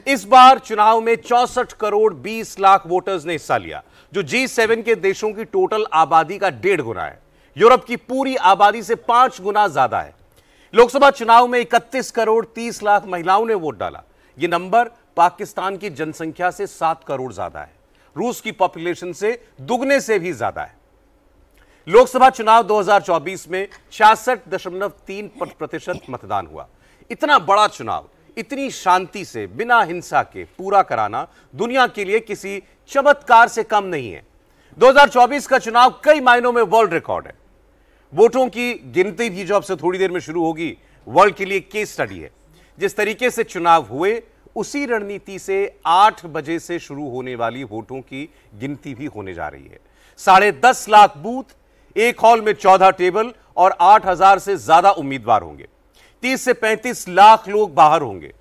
इस बार चुनाव में 64 करोड़ 20 लाख वोटर्स ने हिस्सा लिया, जो G7 के देशों की टोटल आबादी का 1.5 गुना है। यूरोप की पूरी आबादी से 5 गुना ज्यादा है। लोकसभा चुनाव में 31 करोड़ 30 लाख महिलाओं ने वोट डाला। यह नंबर पाकिस्तान की जनसंख्या से 7 करोड़ ज्यादा है। रूस की पॉपुलेशन से दुगने से भी ज्यादा है। लोकसभा चुनाव 2024 में 66.3% मतदान हुआ। इतना बड़ा चुनाव इतनी शांति से बिना हिंसा के पूरा कराना दुनिया के लिए किसी चमत्कार से कम नहीं है। 2024 का चुनाव कई मायनों में वर्ल्ड रिकॉर्ड है। वोटों की गिनती भी जो अब से थोड़ी देर में शुरू होगी, वर्ल्ड के लिए केस स्टडी है। जिस तरीके से चुनाव हुए उसी रणनीति से 8 बजे से शुरू होने वाली वोटों की गिनती भी होने जा रही है। 10.5 लाख बूथ, एक हॉल में 14 टेबल और 8,000 से ज्यादा उम्मीदवार होंगे। 30 से 35 लाख लोग बाहर होंगे,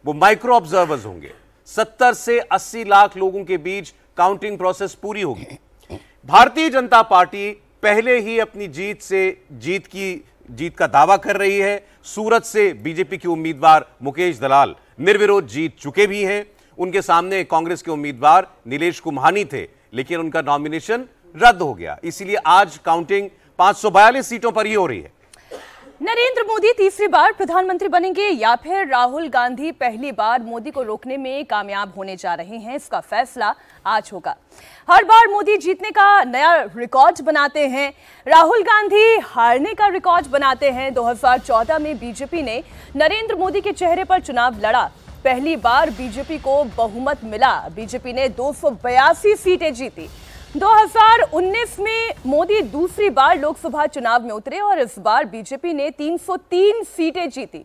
वो माइक्रो ऑब्जर्वर्स होंगे। 70 से 80 लाख लोगों के बीच काउंटिंग प्रोसेस पूरी होगी। भारतीय जनता पार्टी पहले ही अपनी जीत का दावा कर रही है। सूरत से बीजेपी के उम्मीदवार मुकेश दलाल निर्विरोध जीत चुके भी हैं। उनके सामने कांग्रेस के उम्मीदवार नीलेश कुम्हानी थे, लेकिन उनका नॉमिनेशन रद्द हो गया। इसीलिए आज काउंटिंग 542 सीटों पर ही हो रही है। नरेंद्र मोदी तीसरी बार प्रधानमंत्री बनेंगे या फिर राहुल गांधी पहली बार मोदी को रोकने में कामयाब होने जा रहे हैं, इसका फैसला आज होगा। हर बार मोदी जीतने का नया रिकॉर्ड बनाते हैं, राहुल गांधी हारने का रिकॉर्ड बनाते हैं। 2014 में बीजेपी ने नरेंद्र मोदी के चेहरे पर चुनाव लड़ा। पहली बार बीजेपी को बहुमत मिला। बीजेपी ने 282 सीटें जीती। 2019 में मोदी दूसरी बार लोकसभा चुनाव में उतरे और इस बार बीजेपी ने 303 सीटें जीती।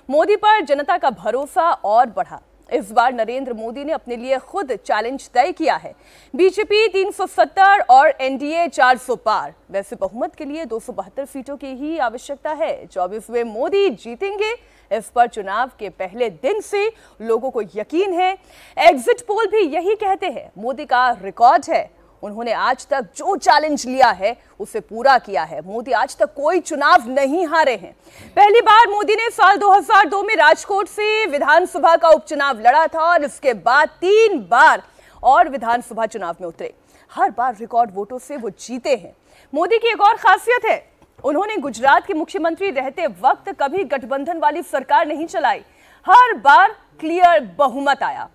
मोदी पर जनता का भरोसा और बढ़ा। इस बार नरेंद्र मोदी ने अपने लिए खुद चैलेंज तय किया है। बीजेपी 370 और एनडीए 400 पार। वैसे बहुमत के लिए 272 सीटों की ही आवश्यकता है। 24वें मोदी जीतेंगे, इस पर चुनाव के पहले दिन से लोगों को यकीन है। एग्जिट पोल भी यही कहते हैं। मोदी का रिकॉर्ड है, उन्होंने आज तक जो चैलेंज लिया है उसे पूरा किया है। मोदी आज तक कोई चुनाव नहीं हारे हैं। पहली बार मोदी ने साल 2002 में राजकोट से विधानसभा का उपचुनाव लड़ा था और इसके बाद 3 बार और विधानसभा चुनाव में उतरे। हर बार रिकॉर्ड वोटों से वो जीते हैं। मोदी की एक और खासियत है, उन्होंने गुजरात के मुख्यमंत्री रहते वक्त कभी गठबंधन वाली सरकार नहीं चलाई। हर बार क्लियर बहुमत आया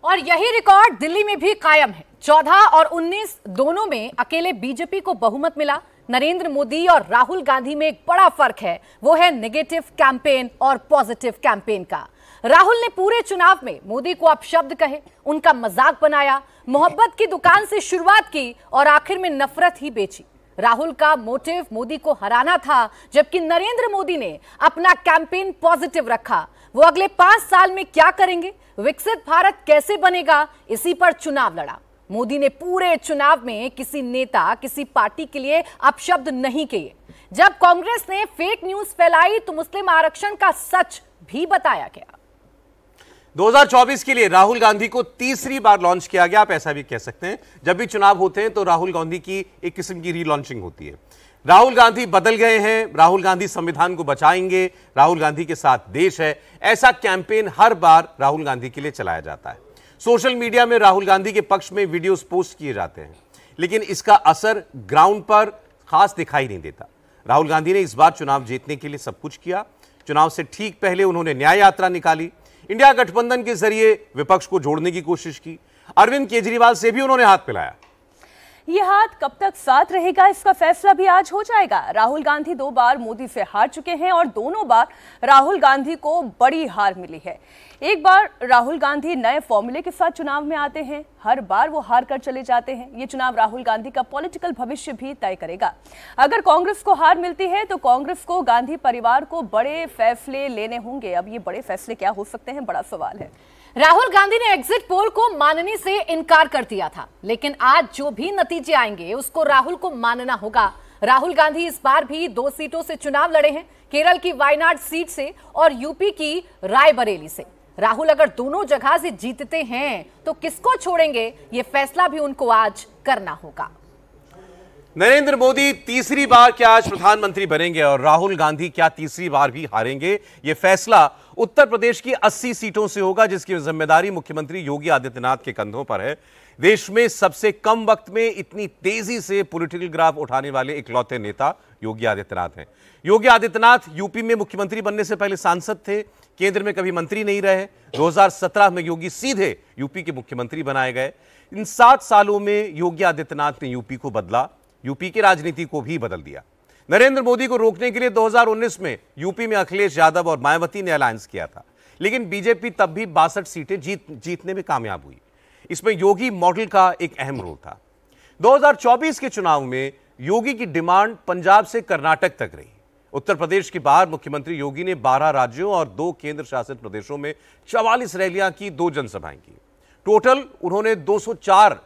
और यही रिकॉर्ड दिल्ली में भी कायम है। 14 और 19 दोनों में अकेले बीजेपी को बहुमत मिला। नरेंद्र मोदी और राहुल गांधी में एक बड़ा फर्क है, वो है नेगेटिव कैंपेन और पॉजिटिव कैंपेन का। राहुल ने पूरे चुनाव में मोदी को अपशब्द कहे, उनका मजाक बनाया, मोहब्बत की दुकान से शुरुआत की और आखिर में नफरत ही बेची। राहुल का मोटिव मोदी को हराना था, जबकि नरेंद्र मोदी ने अपना कैंपेन पॉजिटिव रखा। वो अगले 5 साल में क्या करेंगे, विकसित भारत कैसे बनेगा, इसी पर चुनाव लड़ा। मोदी ने पूरे चुनाव में किसी नेता, किसी पार्टी के लिए अपशब्द नहीं किए। जब कांग्रेस ने फेक न्यूज फैलाई तो मुस्लिम आरक्षण का सच भी बताया गया। 2024 के लिए राहुल गांधी को तीसरी बार लॉन्च किया गया, आप ऐसा भी कह सकते हैं। जब भी चुनाव होते हैं तो राहुल गांधी की एक किस्म की रीलॉन्चिंग होती है। राहुल गांधी बदल गए हैं, राहुल गांधी संविधान को बचाएंगे, राहुल गांधी के साथ देश है, ऐसा कैंपेन हर बार राहुल गांधी के लिए चलाया जाता है। सोशल मीडिया में राहुल गांधी के पक्ष में वीडियोस पोस्ट किए जाते हैं, लेकिन इसका असर ग्राउंड पर खास दिखाई नहीं देता। राहुल गांधी ने इस बार चुनाव जीतने के लिए सब कुछ किया। चुनाव से ठीक पहले उन्होंने न्याय यात्रा निकाली, इंडिया गठबंधन के जरिए विपक्ष को जोड़ने की कोशिश की। अरविंद केजरीवाल से भी उन्होंने हाथ मिलाया। ये हाथ कब तक साथ रहेगा, इसका फैसला भी आज हो जाएगा। राहुल गांधी 2 बार मोदी से हार चुके हैं और दोनों बार राहुल गांधी को बड़ी हार मिली है। एक बार राहुल गांधी नए फॉर्मूले के साथ चुनाव में आते हैं, हर बार वो हार कर चले जाते हैं। ये चुनाव राहुल गांधी का पॉलिटिकल भविष्य भी तय करेगा। अगर कांग्रेस को हार मिलती है तो कांग्रेस को गांधी परिवार को बड़े फैसले लेने होंगे। अब ये बड़े फैसले क्या हो सकते हैं, बड़ा सवाल है। राहुल गांधी ने एग्जिट पोल को मानने से इनकार कर दिया था, लेकिन आज जो भी नतीजे आएंगे उसको राहुल को मानना होगा। राहुल गांधी इस बार भी 2 सीटों से चुनाव लड़े हैं, केरल की वायनाड सीट से और यूपी की रायबरेली से। राहुल अगर दोनों जगह से जीतते हैं तो किसको छोड़ेंगे, यह फैसला भी उनको आज करना होगा। नरेंद्र मोदी तीसरी बार क्या आज प्रधानमंत्री बनेंगे और राहुल गांधी क्या तीसरी बार भी हारेंगे, यह फैसला उत्तर प्रदेश की 80 सीटों से होगा, जिसकी जिम्मेदारी मुख्यमंत्री योगी आदित्यनाथ के कंधों पर है। देश में सबसे कम वक्त में इतनी तेजी से पॉलिटिकल ग्राफ उठाने वाले इकलौते नेता योगी आदित्यनाथ हैं। योगी आदित्यनाथ यूपी में मुख्यमंत्री बनने से पहले सांसद थे, केंद्र में कभी मंत्री नहीं रहे। 2017 में योगी सीधे यूपी के मुख्यमंत्री बनाए गए। इन 7 सालों में योगी आदित्यनाथ ने यूपी को बदला, यूपी की राजनीति को भी बदल दिया। नरेंद्र मोदी को रोकने के लिए 2019 में यूपी में अखिलेश यादव और मायावती ने अलायंस किया था, लेकिन बीजेपी तब भी 62 सीटें जीतने में कामयाब हुई। इसमें योगी मॉडल का एक अहम रोल था। 2024 के चुनाव में योगी की डिमांड पंजाब से कर्नाटक तक रही। उत्तर प्रदेश के बाहर मुख्यमंत्री योगी ने 12 राज्यों और 2 केंद्र शासित प्रदेशों में 44 रैलियां की, 2 जनसभाएं की। टोटल उन्होंने 204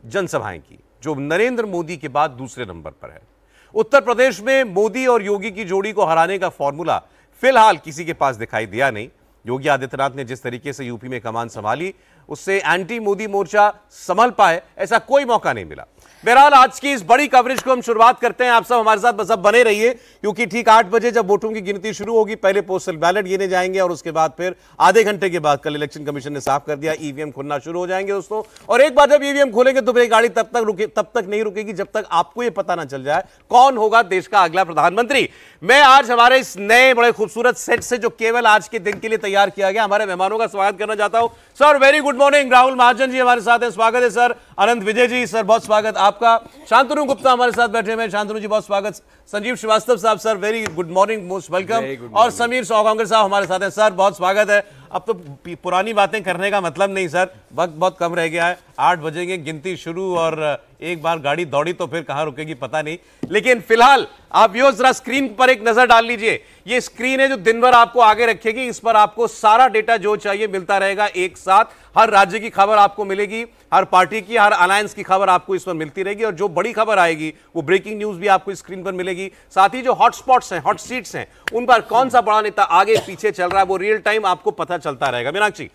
जनसभाएं की, जो नरेंद्र मोदी के बाद दूसरे नंबर पर है। उत्तर प्रदेश में मोदी और योगी की जोड़ी को हराने का फॉर्मूला फिलहाल किसी के पास दिखाई दिया नहीं। योगी आदित्यनाथ ने जिस तरीके से यूपी में कमान संभाली, उससे एंटी मोदी मोर्चा संभल पाए ऐसा कोई मौका नहीं मिला। बहरहाल आज की इस बड़ी कवरेज को हम शुरुआत करते हैं। आप सब हमारे साथ बस अब बने रहिए, क्योंकि ठीक 8 बजे जब वोटों की गिनती शुरू होगी, पहले पोस्टल बैलेट गिने जाएंगे और उसके बाद फिर आधे घंटे के बाद, कल इलेक्शन कमीशन ने साफ कर दिया, ईवीएम खुलना शुरू हो जाएंगे दोस्तों। और एक बार जब ईवीएम खोलेंगे तो गाड़ी तब तक नहीं रुकेगी जब तक आपको यह पता ना चल जाए कौन होगा देश का अगला प्रधानमंत्री। मैं आज हमारे इस नए बड़े खूबसूरत सेट से, जो केवल आज के दिन के लिए तैयार किया गया, हमारे मेहमानों का स्वागत करना चाहता हूं। Sir very good morning. Rahul Mahajan ji हमारे साथ हैं, स्वागत है सर। अनंत विजय जी सर, बहुत स्वागत आपका। शांतनु गुप्ता हमारे साथ बैठे हुए हैं, शांतनु जी बहुत स्वागत। संजीव श्रीवास्तव साहब sir, very good morning, most welcome. और समीर सौगांकर साहब हमारे साथ हैं, सर बहुत स्वागत है। अब तो पुरानी बातें करने का मतलब नहीं सर, वक्त बहुत कम रह गया है, 8 बजेंगे, गिनती शुरू, और एक बार गाड़ी दौड़ी तो फिर कहां रुकेगी पता नहीं। लेकिन फिलहाल आप यो जरा स्क्रीन पर एक नजर डाल लीजिए। ये स्क्रीन है जो दिन भर आपको आगे रखेगी, इस पर आपको सारा डेटा जो चाहिए मिलता रहेगा एक साथ। हर राज्य की खबर आपको मिलेगी, हर पार्टी की, हर अलायंस की खबर आपको इस पर मिलती रहेगी, और जो बड़ी खबर आएगी वो ब्रेकिंग न्यूज भी आपको स्क्रीन पर मिलेगी। साथ ही जो हॉटस्पॉट्स हैं, हॉट सीट्स हैं, उन पर कौन सा बड़ा नेता आगे पीछे चल रहा है वो रियल टाइम आपको पता चलता रहेगा। मीनाक्षी,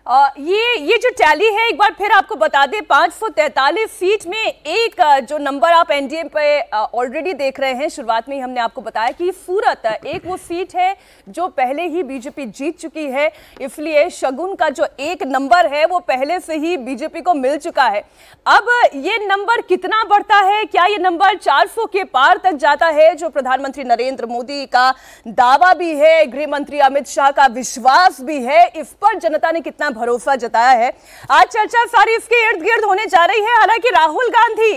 ये जो टैली है एक बार फिर आपको बता दें, 543 सीट में एक जो नंबर आप एनडीए पे ऑलरेडी देख रहे हैं, शुरुआत में ही हमने आपको बताया कि सूरत एक वो सीट है जो पहले ही बीजेपी जीत चुकी है, इसलिए शगुन का जो एक नंबर है वो पहले से ही बीजेपी को मिल चुका है। अब ये नंबर कितना बढ़ता है, क्या ये नंबर 400 के पार तक जाता है, जो प्रधानमंत्री नरेंद्र मोदी का दावा भी है, गृह मंत्री अमित शाह का विश्वास भी है, इस पर जनता ने कितना भरोसा जताया है, आज चर्चा सारी इसके इर्द गिर्द होने जा रही है। हालांकि राहुल गांधी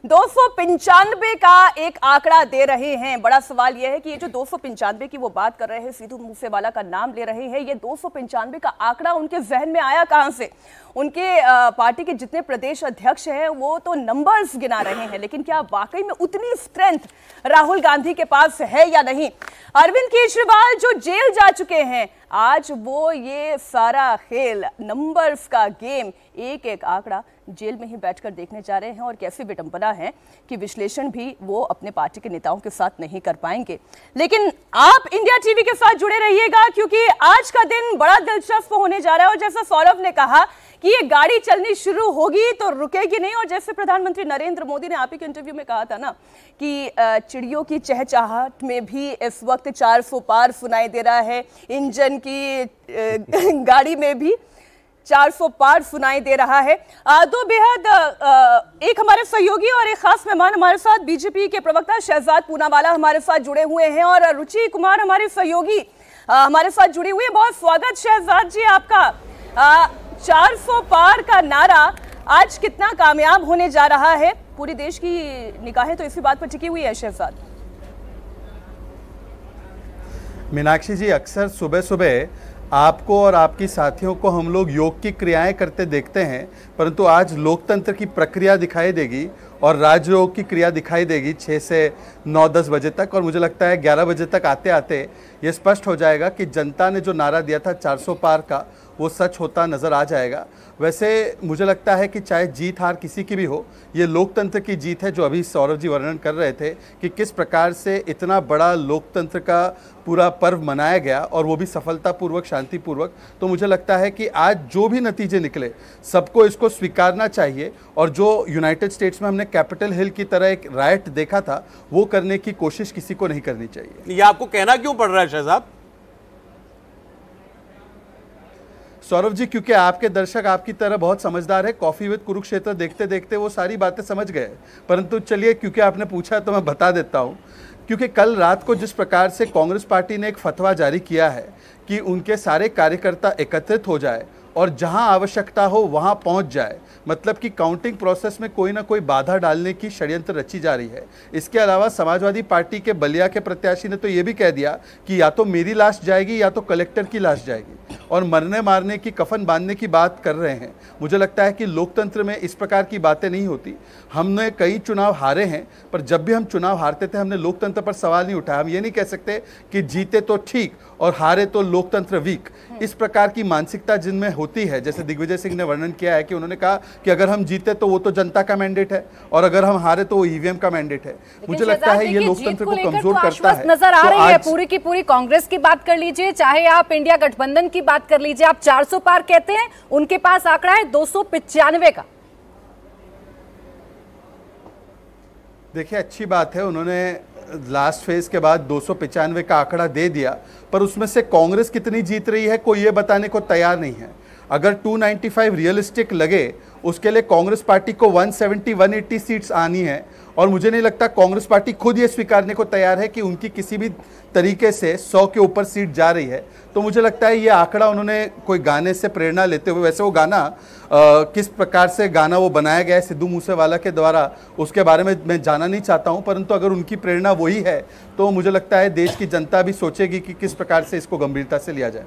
295 का एक आंकड़ा दे रहे हैं। बड़ा सवाल यह है कि ये जो 295 की वो बात कर रहे हैं, सिद्धू मूसेवाला का नाम ले रहे हैं, ये 295 का आंकड़ा उनके जहन में आया कहां से? उनके पार्टी के जितने प्रदेश अध्यक्ष हैं वो तो नंबर्स गिना रहे हैं, लेकिन क्या वाकई में उतनी स्ट्रेंथ राहुल गांधी के पास है या नहीं? अरविंद केजरीवाल जो जेल जा चुके हैं, आज वो ये सारा खेल, नंबर्स का गेम, एक एक आंकड़ा जेल में ही बैठकर देखने जा रहे हैं, और कैसी विडंबना है कि विश्लेषण भी वो अपने पार्टी के नेताओं के साथ नहीं कर पाएंगे। लेकिन आप इंडिया टीवी के साथ जुड़े रहिएगा, क्योंकि आज का दिन बड़ा दिलचस्प होने जा रहा है। और जैसा सौरभ ने कहा कि ये गाड़ी चलनी शुरू होगी तो रुकेगी नहीं, और जैसे प्रधानमंत्री नरेंद्र मोदी ने आप ही के इंटरव्यू में कहा था ना कि चिड़ियों की चहचहाहट में भी इस वक्त 400 पार सुनाई दे रहा है, इंजन की गाड़ी में भी 400 पार सुनाई दे रहा है। दो बेहद एक हमारे सहयोगी और एक खास मेहमान हमारे साथ, बीजेपी के प्रवक्ता शहजाद पूनावाला हमारे साथ जुड़े हुए हैं, और रुचि कुमार हमारे सहयोगी हमारे साथ जुड़ी हुई है। बहुत स्वागत शहजाद जी आपका। 400 पार का नारा आज कितना कामयाब होने जा रहा है? पूरी देश की निगाहें तो इसी बात पर टिकी हुई है शहजाद। मीनाक्षी जी, अक्सर सुबह सुबह आपको और आपकी साथियों को हम लोग योग की क्रियाएं करते देखते हैं, परंतु आज लोकतंत्र की प्रक्रिया दिखाई देगी और राजयोग की क्रिया दिखाई देगी 6 से 9-10 बजे तक, और मुझे लगता है 11 बजे तक आते आते ये स्पष्ट हो जाएगा कि जनता ने जो नारा दिया था 400 पार का, वो सच होता नज़र आ जाएगा। वैसे मुझे लगता है कि चाहे जीत हार किसी की भी हो, ये लोकतंत्र की जीत है, जो अभी सौरभ जी वर्णन कर रहे थे कि किस प्रकार से इतना बड़ा लोकतंत्र का पूरा पर्व मनाया गया, और वो भी सफलतापूर्वक, शांतिपूर्वक। तो मुझे लगता है कि आज जो भी नतीजे निकले, सबको इसको स्वीकारना चाहिए, और जो यूनाइटेड स्टेट्स में हमने कैपिटल हिल की तरह एक राइट देखा था, वो करने की कोशिश किसी को नहीं करनी चाहिए। ये आपको कहना क्यों पड़ रहा है शहजाद? सौरभ जी, क्योंकि आपके दर्शक आपकी तरह बहुत समझदार है, कॉफी विद कुरुक्षेत्र देखते देखते वो सारी बातें समझ गए। परंतु चलिए, क्योंकि आपने पूछा तो मैं बता देता हूं। क्योंकि कल रात को जिस प्रकार से कांग्रेस पार्टी ने एक फतवा जारी किया है कि उनके सारे कार्यकर्ता एकत्रित हो जाए और जहां आवश्यकता हो वहां पहुंच जाए, मतलब कि काउंटिंग प्रोसेस में कोई ना कोई बाधा डालने की षड्यंत्र रची जा रही है। इसके अलावा समाजवादी पार्टी के बलिया के प्रत्याशी ने तो ये भी कह दिया कि या तो मेरी लाश जाएगी या तो कलेक्टर की लाश जाएगी, और मरने मारने की, कफन बांधने की बात कर रहे हैं। मुझे लगता है कि लोकतंत्र में इस प्रकार की बातें नहीं होती। हमने कई चुनाव हारे हैं, पर जब भी हम चुनाव हारते थे हमने लोकतंत्र पर सवाल नहीं उठाया। हम ये नहीं कह सकते कि जीते तो ठीक और हारे तो लोकतंत्र वीक। इस प्रकार की मानसिकता जिनमें होती है, जैसे दिग्विजय सिंह ने वर्णन किया है कि उन्होंने कहा कि अगर हम जीते तो वो तो जनता का मैंडेट है और अगर हम हारे तो वो ईवीएम का मैंडेट है। मुझे लगता है ये लोकतंत्र को कमजोर करता है। नजर आ रही है पूरी की पूरी। कांग्रेस की बात कर लीजिए, चाहे आप इंडिया गठबंधन की बात कर लीजिए, आप 400 पार कहते हैं, उनके पास आंकड़ा है 295 का। देखिए, अच्छी बात है, उन्होंने लास्ट फेज के बाद 295 का आंकड़ा दे दिया, पर उसमें से कांग्रेस कितनी जीत रही है कोई ये बताने को तैयार नहीं है। अगर 295 रियलिस्टिक लगे, उसके लिए कांग्रेस पार्टी को 170-180 सीट्स आनी है, और मुझे नहीं लगता कांग्रेस पार्टी खुद ये स्वीकारने को तैयार है कि उनकी किसी भी तरीके से 100 के ऊपर सीट जा रही है। तो मुझे लगता है ये आंकड़ा उन्होंने कोई गाने से प्रेरणा लेते हुए, वैसे वो गाना किस प्रकार से गाना वो बनाया गया है सिद्धू मूसेवाला के द्वारा, उसके बारे में मैं जानना नहीं चाहता हूं, परंतु अगर उनकी प्रेरणा वही है तो मुझे लगता है देश की जनता भी सोचेगी कि किस प्रकार से इसको गंभीरता से लिया जाए।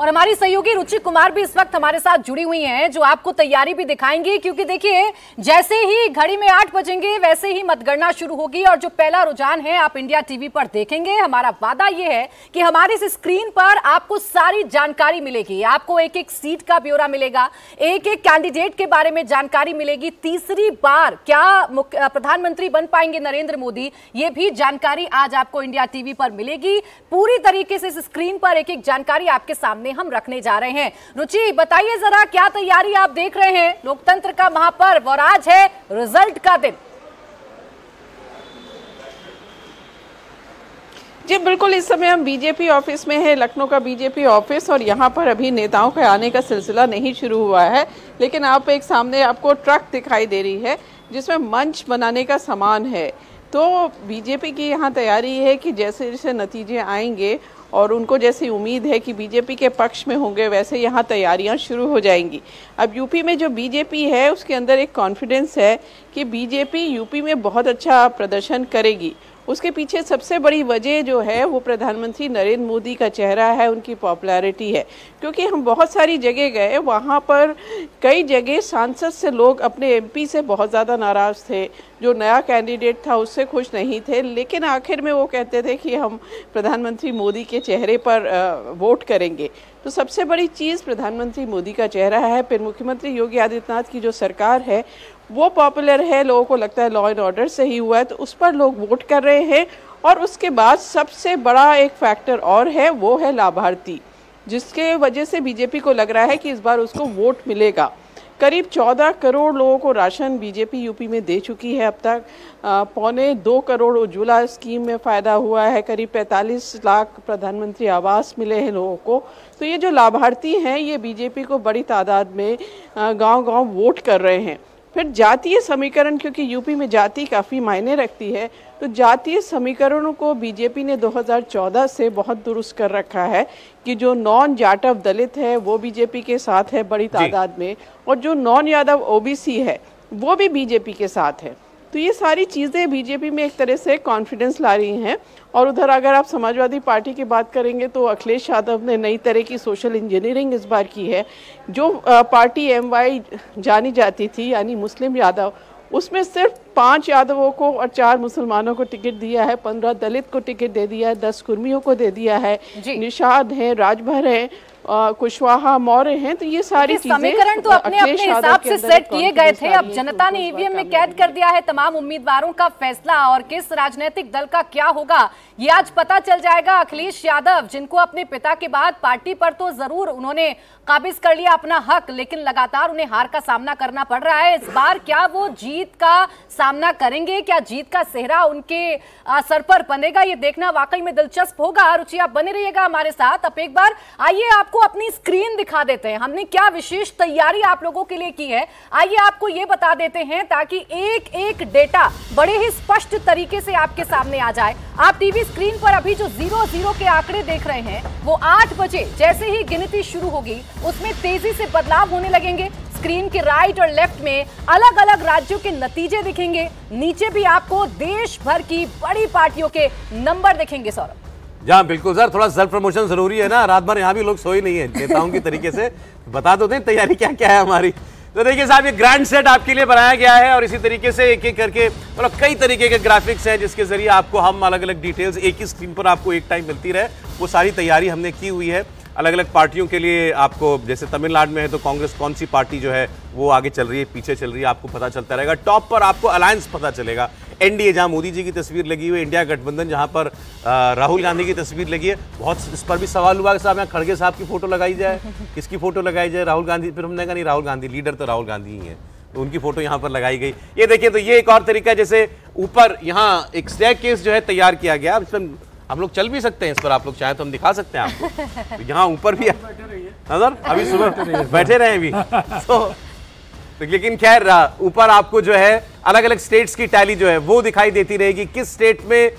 और हमारी सहयोगी रुचि कुमार भी इस वक्त हमारे साथ जुड़ी हुई हैं, जो आपको तैयारी भी दिखाएंगी, क्योंकि देखिए जैसे ही घड़ी में 8 बजेंगे वैसे ही मतगणना शुरू होगी और जो पहला रुझान है आप इंडिया टीवी पर देखेंगे। हमारा वादा यह है कि हमारे इस स्क्रीन पर आपको सारी जानकारी मिलेगी, आपको एक एक सीट का ब्यौरा मिलेगा, एक एक कैंडिडेट के बारे में जानकारी मिलेगी। तीसरी बार क्या प्रधानमंत्री बन पाएंगे नरेंद्र मोदी, ये भी जानकारी आज आपको इंडिया टीवी पर मिलेगी। पूरी तरीके से इस स्क्रीन पर एक एक जानकारी आपके सामने हम रखने जा रहे हैं। रुचि, बताइए जरा क्या तैयारी आप देख रहे हैं? लोकतंत्र का महापर्व और आज है रिजल्ट का दिन। जी बिल्कुल, इस समय हम बीजेपी ऑफिस में है, लखनऊ का बीजेपी ऑफिस, और यहाँ पर अभी नेताओं के आने का सिलसिला नहीं शुरू हुआ है, लेकिन आप एक सामने आपको ट्रक दिखाई दे रही है जिसमें मंच बनाने का सामान है। तो बीजेपी की यहाँ तैयारी है कि जैसे जैसे नतीजे आएंगे और उनको जैसी उम्मीद है कि बीजेपी के पक्ष में होंगे, वैसे यहाँ तैयारियाँ शुरू हो जाएंगी। अब यूपी में जो बीजेपी है उसके अंदर एक कॉन्फिडेंस है कि बीजेपी यूपी में बहुत अच्छा प्रदर्शन करेगी। उसके पीछे सबसे बड़ी वजह जो है वो प्रधानमंत्री नरेंद्र मोदी का चेहरा है, उनकी पॉपुलैरिटी है। क्योंकि हम बहुत सारी जगह गए, वहाँ पर कई जगह सांसद से लोग अपने एमपी से बहुत ज़्यादा नाराज़ थे, जो नया कैंडिडेट था उससे खुश नहीं थे, लेकिन आखिर में वो कहते थे कि हम प्रधानमंत्री मोदी के चेहरे पर वोट करेंगे। तो सबसे बड़ी चीज़ प्रधानमंत्री मोदी का चेहरा है। फिर मुख्यमंत्री योगी आदित्यनाथ की जो सरकार है वो पॉपुलर है, लोगों को लगता है लॉ एंड ऑर्डर सही हुआ है, तो उस पर लोग वोट कर रहे हैं। और उसके बाद सबसे बड़ा एक फैक्टर और है, वो है लाभार्थी, जिसके वजह से बीजेपी को लग रहा है कि इस बार उसको वोट मिलेगा। करीब 14 करोड़ लोगों को राशन बीजेपी यूपी में दे चुकी है अब तक। 1.25 करोड़ उज्ज्वला स्कीम में फ़ायदा हुआ है, करीब 45 लाख प्रधानमंत्री आवास मिले हैं लोगों को। तो ये जो लाभार्थी हैं ये बीजेपी को बड़ी तादाद में गांव-गांव वोट कर रहे हैं। फिर जातीय समीकरण, क्योंकि यूपी में जाति काफ़ी मायने रखती है, तो जातीय समीकरणों को बीजेपी ने 2014 से बहुत दुरुस्त कर रखा है कि जो नॉन जाटव दलित है वो बीजेपी के साथ है बड़ी तादाद में, और जो नॉन यादव ओबीसी है वो भी बीजेपी के साथ है। तो ये सारी चीज़ें बीजेपी में एक तरह से कॉन्फिडेंस ला रही हैं। और उधर अगर आप समाजवादी पार्टी की बात करेंगे तो अखिलेश यादव ने नई तरह की सोशल इंजीनियरिंग इस बार की है। जो पार्टी MY जानी जाती थी यानी मुस्लिम यादव, उसमें सिर्फ 5 यादवों को और 4 मुसलमानों को टिकट दिया है, 15 दलित को टिकट दे दिया है, 10 कुर्मियों को दे दिया है, निषाद हैं, राजभर हैं, कुशवाहा, मौर्य हैं। तो ये सारी चीजें समीकरण तो अपने अपने हिसाब से सेट किए गए थे। अब जनता ने ईवीएम में कैद कर दिया है तमाम उम्मीदवारों का फैसला, और किस राजनीतिक दल का क्या होगा ये आज पता चल जाएगा। अखिलेश यादव, जिनको अपने पिता के बाद पार्टी पर तो जरूर उन्होंने काबिज कर लिया अपना हक, लेकिन लगातार उन्हें हार का सामना करना पड़ रहा है। इस बार क्या वो जीत का सामना करेंगे? क्या जीत का सेहरा उनके सर पर बनेगा? ये देखना वाकई में दिलचस्प होगा। रुचि, आप बने रहिएगा हमारे साथ। अब एक बार आइए आपको आपको अपनी स्क्रीन दिखा देते हैं, हमने क्या विशेष तैयारी आप लोगों के लिए की है। आइए आपको ये बता देते हैं ताकि एक एक डेटा बड़े ही स्पष्ट तरीके से आपके सामने आ जाए। आप टीवी स्क्रीन पर अभी जो 0-0 के आंकड़े देख रहे हैं, वो 8 बजे जैसे ही गिनती शुरू होगी उसमें तेजी से बदलाव होने लगेंगे। स्क्रीन के राइट और लेफ्ट में अलग अलग राज्यों के नतीजे दिखेंगे, नीचे भी आपको देश भर की बड़ी पार्टियों के नंबर दिखेंगे। सौरभ जहाँ बिल्कुल सर, थोड़ा सेल्फ प्रमोशन जरूरी है ना, रात भर यहाँ भी लोग सोए नहीं है, नेताओं की तरीके से बता दो दें तैयारी क्या क्या है हमारी। तो देखिए साहब, ये ग्रैंड सेट आपके लिए बनाया गया है और इसी तरीके से एक एक करके मतलब कई तरीके के ग्राफिक्स हैं जिसके जरिए आपको हम अलग अलग डिटेल्स एक ही स्क्रीन पर आपको एक टाइम मिलती रहे, वो सारी तैयारी हमने की हुई है। अलग अलग पार्टियों के लिए आपको, जैसे तमिलनाडु में है तो कांग्रेस कौन सी पार्टी जो है वो आगे चल रही है, पीछे चल रही है, आपको पता चलता रहेगा। टॉप पर आपको अलायंस पता चलेगा, एनडीए जहां मोदी जी की तस्वीर लगी हुई है, इंडिया गठबंधन जहां पर राहुल गांधी की तस्वीर लगी है। बहुत इस पर भी सवाल हुआ कि साहब यहाँ खड़गे साहब की फोटो लगाई जाए, किसकी फोटो लगाई जाए, राहुल गांधी। फिर हमने कहा नहीं, राहुल गांधी लीडर तो राहुल गांधी ही है, तो उनकी फोटो यहाँ पर लगाई गई। ये देखिए, तो ये एक और तरीका है, जैसे ऊपर यहाँ एक स्टेयरकेस जो है तैयार किया गया, इसमें हम लोग चल भी सकते हैं, इस पर आप लोग चाहे तो हम दिखा सकते हैं आपको। तो यहाँ ऊपर भी नजर अभी सुबह बैठे रहे अभी तो लेकिन खैर ऊपर आपको जो है अलग अलग स्टेट्स की टैली जो है वो दिखाई देती रहेगी, किस स्टेट में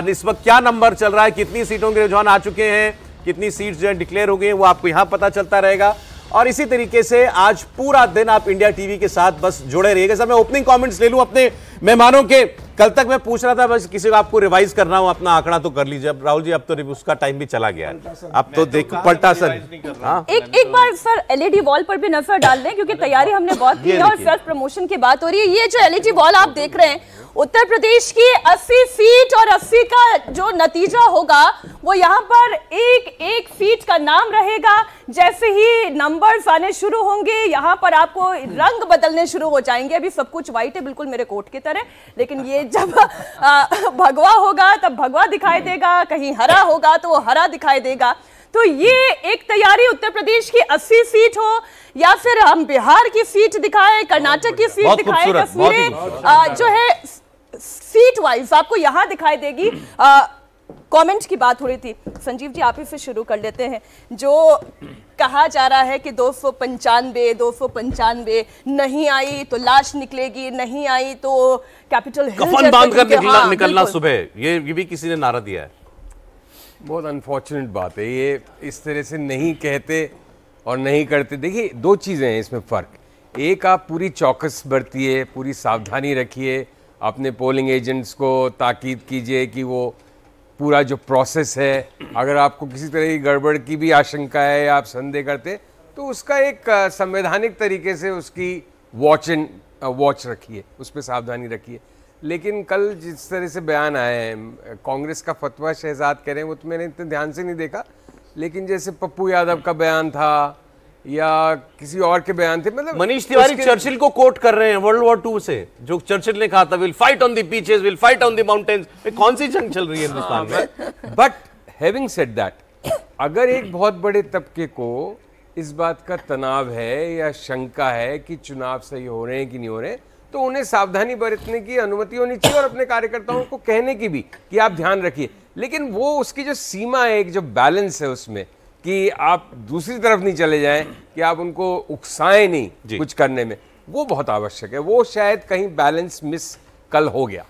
इस वक्त क्या नंबर चल रहा है, कितनी सीटों के रुझान आ चुके हैं, कितनी सीट्स जो है डिक्लेयर हो गई हैं, वो आपको यहाँ पता चलता रहेगा। और इसी तरीके से आज पूरा दिन आप इंडिया टीवी के साथ बस जुड़े रहिएगा। सर मैं ओपनिंग कमेंट्स ले लूं अपने मेहमानों के। कल तक मैं पूछ रहा था, बस किसी को आपको रिवाइज करना हो अपना आंकड़ा तो कर लीजिए। अब राहुल जी अब तो उसका टाइम भी चला गया है, अब तो देख पलटा सर। हाँ एक बार सर एलईडी वॉल पर भी नजर डाल दें, क्योंकि तैयारी हमने बहुत की है और सेल्फ प्रमोशन की बात हो रही है। ये जो एलईडी वॉल आप देख रहे हैं, उत्तर प्रदेश की 80 सीट और 80 का जो नतीजा होगा वो यहाँ पर एक एक सीट का नाम रहेगा। जैसे ही नंबर्स आने शुरू होंगे यहाँ पर आपको रंग बदलने शुरू हो जाएंगे। अभी सब कुछ व्हाइट है, बिल्कुल मेरे कोट की तरह, लेकिन ये जब भगवा होगा तब भगवा दिखाई देगा, कहीं हरा होगा तो वो हरा दिखाई देगा। तो ये एक तैयारी, उत्तर प्रदेश की 80 सीट हो या फिर हम बिहार की सीट दिखाएं, कर्नाटक की सीट दिखाएं, तस्वीरें जो है सीट वाइज आपको यहां दिखाई देगी। कमेंट की बात हो रही थी, संजीव जी आप ही से शुरू कर लेते हैं। जो कहा जा रहा है कि 295 नहीं आई तो लाश निकलेगी, नहीं आई तो कैपिटल हिल कफन बांध कर निकलना सुबह, ये भी किसी ने नारा दिया है। बहुत अनफॉर्चुनेट बात है ये, इस तरह से नहीं कहते और नहीं करते। देखिए दो चीज़ें हैं इसमें फ़र्क। एक, आप पूरी चौकस बरतिए, पूरी सावधानी रखिए, अपने पोलिंग एजेंट्स को ताकीद कीजिए कि वो पूरा जो प्रोसेस है, अगर आपको किसी तरह की गड़बड़ की भी आशंका है या आप संदेह करते तो उसका एक संवैधानिक तरीके से उसकी वॉच रखिए, उस पर सावधानी रखिए। लेकिन कल जिस तरह से बयान आए हैं, कांग्रेस का फतवा शहजाद कह रहे हैं, वो तो मैंने इतने ध्यान से नहीं देखा, लेकिन जैसे पप्पू यादव का बयान था या किसी और के बयान थे, मतलब मनीष तिवारी चर्चिल को कोट कर रहे हैं वर्ल्ड वॉर 2 से, जो चर्चिल ने कहा था, will fight on the beaches, will fight on the mountains. कौन सी जंग चल रही है हिंदुस्तान में? बट हैविंग सेड दैट, अगर एक बहुत बड़े तबके को इस बात का तनाव है या शंका है कि चुनाव सही हो रहे हैं कि नहीं हो रहे, तो उन्हें सावधानी बरतने की अनुमति होनी चाहिए और अपने कार्यकर्ताओं को कहने की भी कि आप ध्यान रखिए। लेकिन वो उसकी जो सीमा है, एक जो बैलेंस है उसमें, कि आप दूसरी तरफ नहीं चले जाएं, कि आप उनको उकसाएं नहीं कुछ करने में, वो बहुत आवश्यक है। वो शायद कहीं बैलेंस मिस कल हो गया।